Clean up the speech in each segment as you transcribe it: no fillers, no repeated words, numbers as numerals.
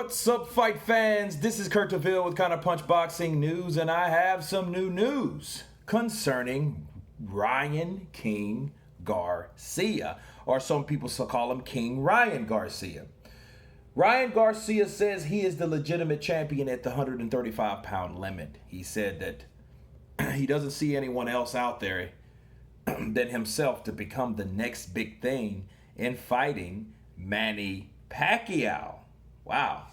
What's up, fight fans? This is Kurt DeVille with Counterpunch Boxing News, and I have some new news concerning Ryan King Garcia, or some people still call him King Ryan Garcia. Ryan Garcia says he is the legitimate champion at the 135-pound limit. He said that he doesn't see anyone else out there than himself to become the next big thing in fighting Manny Pacquiao. Wow.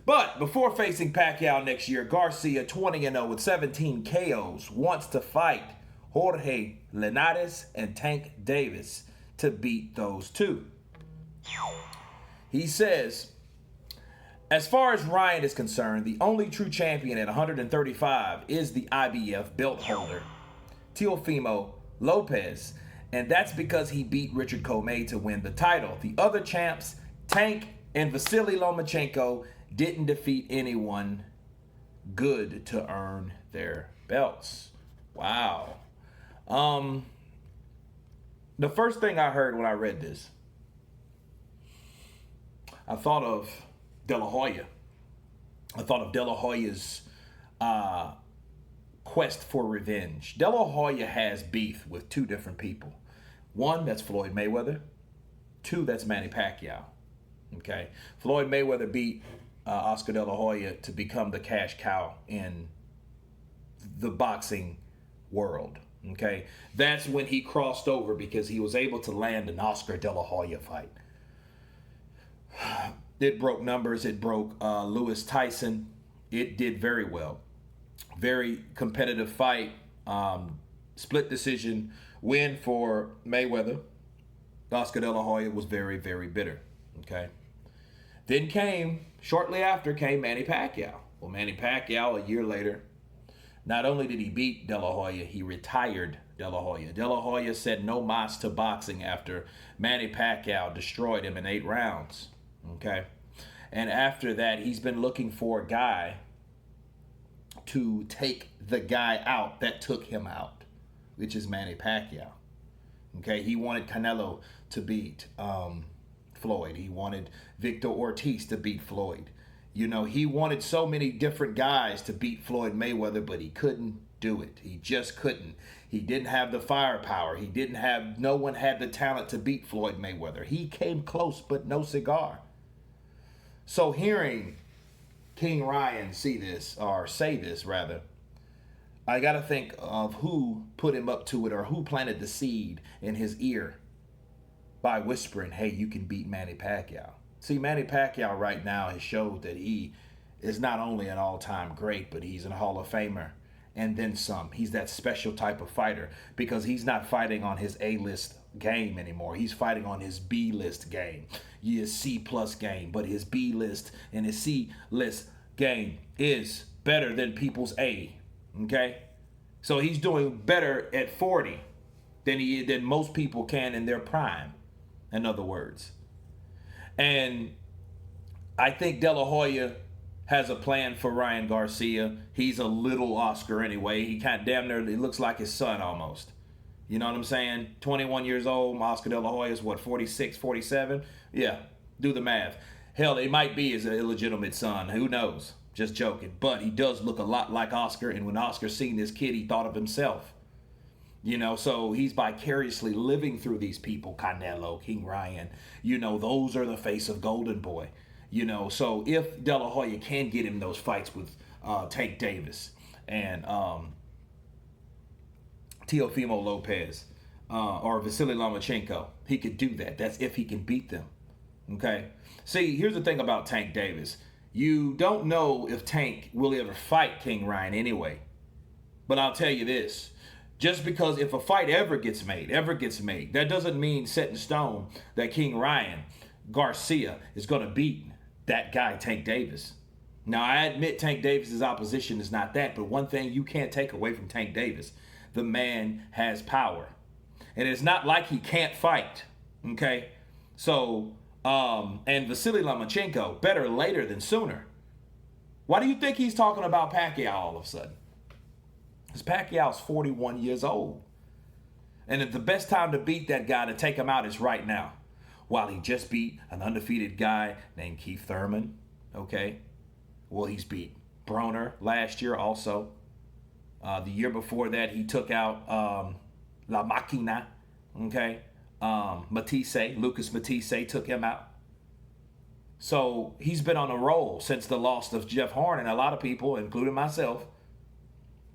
But before facing Pacquiao next year, Garcia, 20-0 with 17 KOs, wants to fight Jorge Linares and Tank Davis to beat those two. He says, as far as Ryan is concerned, the only true champion at 135 is the IBF belt holder, Teofimo Lopez, and that's because he beat Richard Comey to win the title. The other champs, Tank and Vasily Lomachenko, didn't defeat anyone good to earn their belts. Wow. The first thing I heard when I read this, I thought of De La Hoya. I thought of De La Hoya's quest for revenge. De La Hoya has beef with two different people. One, that's Floyd Mayweather. Two, that's Manny Pacquiao. Okay, Floyd Mayweather beat Oscar De La Hoya to become the cash cow in the boxing world. Okay, that's when he crossed over because he was able to land an Oscar De La Hoya fight. It broke numbers. It broke Lewis Tyson. It did very well. Very competitive fight. Split decision win for Mayweather. Oscar De La Hoya was very, very bitter. Okay. Then shortly after came Manny Pacquiao. Well, Manny Pacquiao, a year later, not only did he beat De La Hoya, he retired De La Hoya. De La Hoya said no mas to boxing after Manny Pacquiao destroyed him in 8 rounds. Okay. And after that, he's been looking for a guy to take the guy out that took him out, which is Manny Pacquiao. Okay. He wanted Canelo to beat Floyd. He wanted Victor Ortiz to beat Floyd. You know, he wanted so many different guys to beat Floyd Mayweather, but he couldn't do it. He just couldn't. He didn't have the firepower. No one had the talent to beat Floyd Mayweather. He came close, but no cigar. So hearing King Ryan say this, I got to think of who put him up to it or who planted the seed in his ear by whispering, hey, you can beat Manny Pacquiao. See, Manny Pacquiao right now has showed that he is not only an all-time great, but he's a Hall of Famer and then some. He's that special type of fighter because he's not fighting on his A-list game anymore. He's fighting on his B-list game, his C-plus game, but his B-list and his C-list game is better than people's A, okay? So he's doing better at 40 than most people can in their prime, in other words. And I think De La Hoya has a plan for Ryan Garcia. He's a little Oscar anyway. He damn near, he looks like his son almost. You know what I'm saying? 21 years old. Oscar De La Hoya is what, 46, 47? Yeah, do the math. Hell, it might be his illegitimate son. Who knows? Just joking. But he does look a lot like Oscar. And when Oscar seen this kid, he thought of himself. You know, so he's vicariously living through these people. Canelo, King Ryan, you know, those are the face of Golden Boy. You know, so if De La Hoya can get him those fights with Tank Davis and Teofimo Lopez or Vasily Lomachenko, he could do that. That's if he can beat them. Okay. See, here's the thing about Tank Davis. You don't know if Tank will ever fight King Ryan anyway. But I'll tell you this. Just because if a fight ever gets made, that doesn't mean set in stone that King Ryan Garcia is going to beat that guy, Tank Davis. Now, I admit Tank Davis's opposition is not that, but one thing you can't take away from Tank Davis, the man has power. And it's not like he can't fight, okay? So, and Vasily Lomachenko, better later than sooner. Why do you think he's talking about Pacquiao all of a sudden? Because Pacquiao's 41 years old. And the best time to beat that guy, to take him out, is right now. While he just beat an undefeated guy named Keith Thurman, Okay. Well, he's beat Broner last year also. The year before that, he took out La Machina. Okay. Lucas Matisse took him out. So he's been on a roll since the loss of Jeff Horn, and a lot of people, including myself,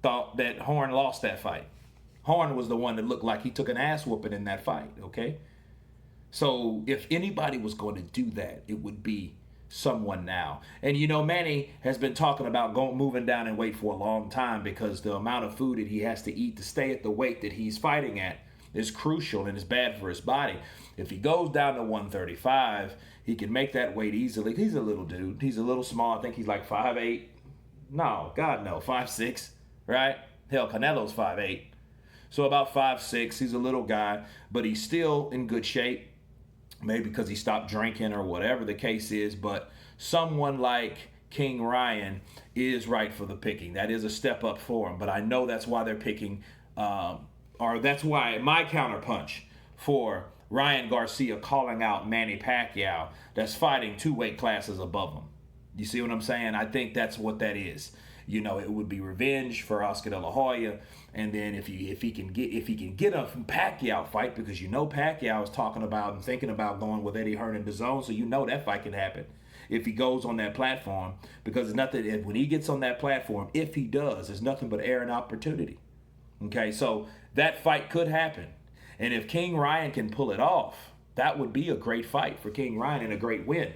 thought that Horn lost that fight. Horn was the one that looked like he took an ass whooping in that fight, okay? So if anybody was going to do that, it would be someone now. And you know, Manny has been talking about moving down in weight for a long time because the amount of food that he has to eat to stay at the weight that he's fighting at is crucial and is bad for his body. If he goes down to 135, he can make that weight easily. He's a little dude. He's a little small. I think he's like 5'8". No, God no, 5'6", right? Hell, Canelo's 5'8". So about 5'6". He's a little guy, but he's still in good shape. Maybe because he stopped drinking or whatever the case is. But someone like King Ryan is right for the picking. That is a step up for him. But I know that's why they're picking, or that's why my counterpunch for Ryan Garcia calling out Manny Pacquiao that's fighting 2 weight classes above him. You see what I'm saying? I think that's what that is. You know, it would be revenge for Oscar De La Hoya, and then if he can get a Pacquiao fight, because you know Pacquiao is talking about and thinking about going with Eddie Hearn in the zone, so you know that fight can happen if he goes on that platform, because it's nothing. When he gets on that platform, if he does, it's nothing but air and opportunity. Okay, so that fight could happen, and if King Ryan can pull it off, that would be a great fight for King Ryan and a great win.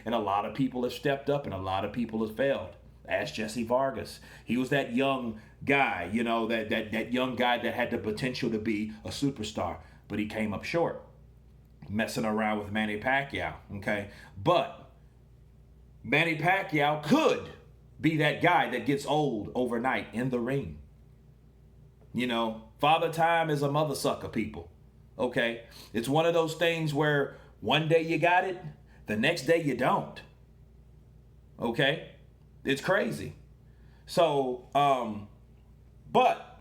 And a lot of people have stepped up, and a lot of people have failed. Ask Jesse Vargas. He was that young guy, you know, that young guy that had the potential to be a superstar, but he came up short, messing around with Manny Pacquiao, okay? But Manny Pacquiao could be that guy that gets old overnight in the ring. You know, father time is a mother sucker, people, okay? It's one of those things where one day you got it, the next day you don't, okay? It's crazy. So, but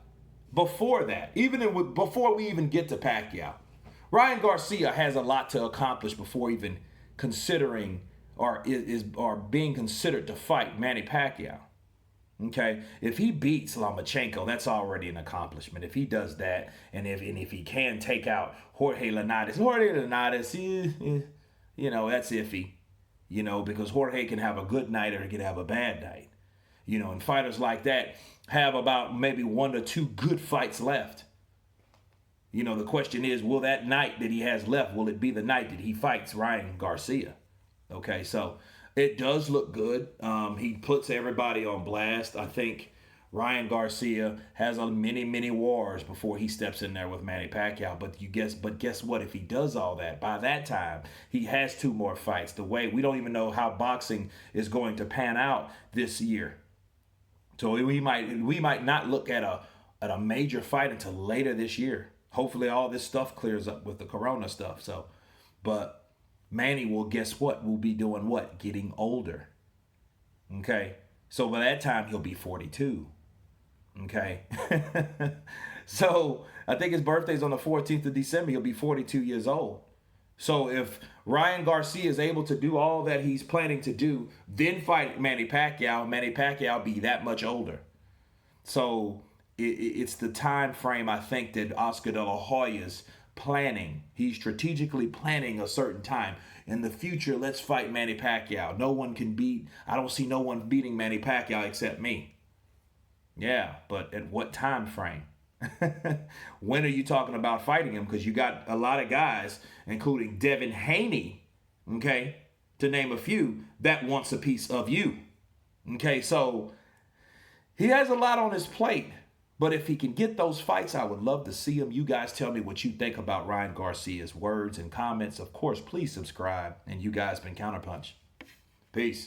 before that, before we even get to Pacquiao, Ryan Garcia has a lot to accomplish before even considering or being considered to fight Manny Pacquiao. Okay, if he beats Lomachenko, that's already an accomplishment. If he does that, and if he can take out Jorge Linares, you know, that's iffy. You know, because Jorge can have a good night or he can have a bad night. You know, and fighters like that have about maybe 1 or 2 good fights left. You know, the question is, will that night that he has left, will it be the night that he fights Ryan Garcia? Okay, so it does look good. He puts everybody on blast. I think Ryan Garcia has many wars before he steps in there with Manny Pacquiao. But guess what? If he does all that, by that time, he has 2 more fights. The way we don't even know how boxing is going to pan out this year. So we might not look at a major fight until later this year. Hopefully all this stuff clears up with the corona stuff. So, but Manny will, guess what? Will be doing what? Getting older. Okay. So by that time he'll be 42. Okay. So I think his birthday's on the 14th of December. He'll be 42 years old. So if Ryan Garcia is able to do all that he's planning to do, then fight Manny Pacquiao be that much older. So it's the time frame, I think, that Oscar De La Hoya's planning. He's strategically planning a certain time. In the future, let's fight Manny Pacquiao. I don't see no one beating Manny Pacquiao except me. Yeah, but at what time frame? When are you talking about fighting him? Because you got a lot of guys, including Devin Haney, okay, to name a few, that wants a piece of you. Okay, so he has a lot on his plate. But if he can get those fights, I would love to see him. You guys tell me what you think about Ryan Garcia's words and comments. Of course, please subscribe. And you guys been Counterpunch. Peace.